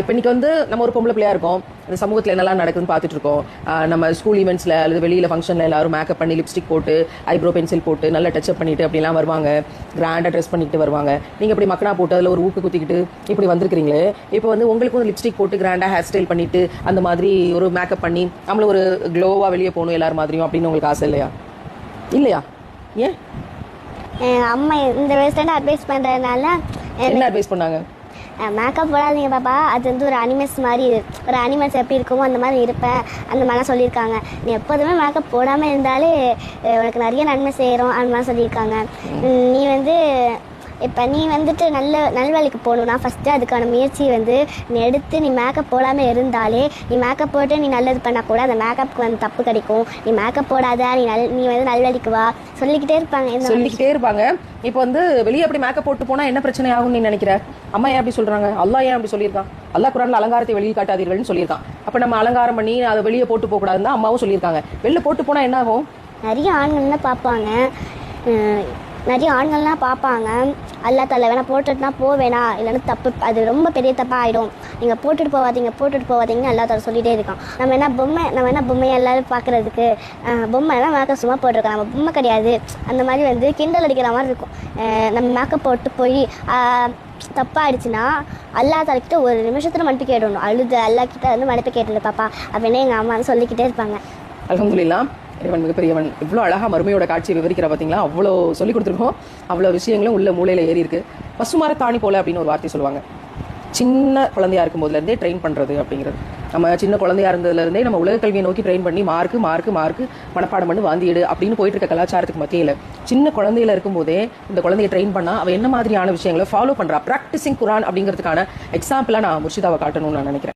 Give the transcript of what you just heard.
இப்போ இன்னைக்கு வந்து நம்ம ஒரு பொம்பளை பிள்ளையா இருக்கோம், இந்த சமூகத்தில் என்னெல்லாம் நடக்குதுன்னு பார்த்துட்டு இருக்கோம். நம்ம ஸ்கூல் ஈவெண்ட்ஸில் அல்லது வெளியில் ஃபங்க்ஷனில் எல்லாரும் மேக்கப் பண்ணி லிப்ஸ்டிக் போட்டு ஐப்ரோ பென்சில் போட்டு நல்லா டச்சப் பண்ணிட்டு அப்படிலாம் வருவாங்க. கிராண்டாக ட்ரெஸ் பண்ணிட்டு வருவாங்க. நீங்கள் இப்படி மக்கனா போட்டு அதில் ஒரு ஊக்கு குத்திக்கிட்டு இப்படி வந்திருக்கிறீங்களே, இப்போ வந்து உங்களுக்கு வந்து லிப்ஸ்டிக் போட்டு கிராண்டாக ஹேர் ஸ்டைல் பண்ணிட்டு அந்த மாதிரி ஒரு மேக்கப் பண்ணி நம்மள ஒரு க்ளோவாக வெளியே போகணும் எல்லாரும் மாதிரியும் அப்படின்னு உங்களுக்கு ஆசை இல்லையா? இல்லையா? ஏன்? அம்மா இந்த வயசுல அட்வைஸ் பண்ணுறதுனால. என்ன அட்வைஸ் பண்ணாங்க? மேக்கப் போடாதீங்க பாப்பா, அது வந்து ஒரு அனிமல்ஸ் மாதிரி, ஒரு அனிமல்ஸ் எப்படி இருக்குமோ அந்த மாதிரி இருப்பேன், அந்த மாதிரிலாம் சொல்லியிருக்காங்க. நீ எப்போதுமே மேக்கப் போடாமல் இருந்தாலே உனக்கு நிறைய நன்மை செய்கிறோம் அந்த மாதிரி சொல்லியிருக்காங்க. நீ வந்து இப்போ நீ வந்துட்டு நல்வழிக்கு போகணுன்னா ஃபஸ்ட்டு அதுக்கான முயற்சி வந்து நீ எடுத்து நீ மேக்கப் போடாமல் இருந்தாலே, நீ மேக்கப் போட்டு நீ நல்லது பண்ணால் கூட அந்த மேக்கப்புக்கு வந்து தப்பு கிடைக்கும். நீ மேக்கப் போடாத, நீ வந்து நல்வழிக்கு வா சொல்லிக்கிட்டே இருப்பாங்க. இப்போ வந்து வெளியே அப்படி மேக்கப் போட்டு போனால் என்ன பிரச்சனை ஆகும்னு நீ நினைக்கிற? அம்மா ஏன் அப்படி சொல்கிறாங்க? அல்லாஹ் ஏன் அப்படி சொல்லியிருக்கான்? அல்லாஹ் குர்ஆன்ல அலங்காரத்தை வெளியே காட்டாதீர்கள்னு சொல்லியிருக்கான். அப்போ நம்ம அலங்காரம் பண்ணி அதை வெளியே போட்டு போகக்கூடாதுன்னு அம்மாவும் சொல்லியிருக்காங்க. வெளில போட்டு போனால் என்ன ஆகும்? நிறைய ஆண்கள்லாம் பார்ப்பாங்க. அல்லா தலை வேணா போட்டுட்டுனா போவேணா, இல்லைன்னா தப்பு, அது ரொம்ப பெரிய தப்பாக ஆகிடும். நீங்கள் போட்டுட்டு போவாதீங்கன்னு அல்லா தலை சொல்லிகிட்டே இருக்கான். நம்ம என்ன பொம்மையை எல்லாரும் பார்க்குறதுக்கு பொம்மைலாம் மேக்கப் சும்மா போட்டிருக்கோம், நம்ம பொம்மை கிடையாது. அந்த மாதிரி வந்து கிண்டல் அடிக்கிற மாதிரி இருக்கும். நம்ம மேக்கப் போட்டு போய் தப்பாகிடுச்சுன்னா அல்லா தலைக்கிட்ட ஒரு நிமிஷத்தில் மன்னிப்பு கேட்டணும். அல்லா கிட்ட வந்து மன்னிப்பு கேட்டுரு பாப்பா அப்படின்னு எங்கள் அம்மா வந்து சொல்லிக்கிட்டே இருப்பாங்க. அல்ஹம்துலில்லாஹ், இறைவன் மிகப்பெரியவன். இவ்வளோ அழகாக மறுமையோட காட்சியை விவரிக்கிற பார்த்தீங்களா? அவ்வளோ சொல்லிக் கொடுத்துருக்கோம். அவ்வளோ விஷயங்களும் உள்ள மூலையில் ஏறி இருக்கு. பசுமார தாணி போல அப்படின்னு ஒரு வார்த்தை சொல்லுவாங்க. சின்ன குழந்தையா இருக்கும் போதுலேருந்தே ட்ரெயின் பண்ணுறது அப்படிங்கிறது. நம்ம சின்ன குழந்தையா இருந்ததுலேருந்தே நம்ம உலக கல்வியை நோக்கி ட்ரெயின் பண்ணி மார்க்கு மனப்பாடம் பண்ணி வாந்திடு அப்படின்னு போயிட்டு இருக்க கலாச்சாரத்துக்கு மத்தியில் சின்ன குழந்தையில இருக்கும்போதே இந்த குழந்தைய ட்ரெயின் பண்ணால் அவள் என்ன மாதிரியான விஷயங்களை ஃபாலோ பண்ணுறா, ப்ராக்டிசிங் குரான் அப்படிங்கிறதுக்கான எக்ஸாம்பிளாக நான் முர்ஷிதாவை காட்டணும்னு நான் நினைக்கிறேன்.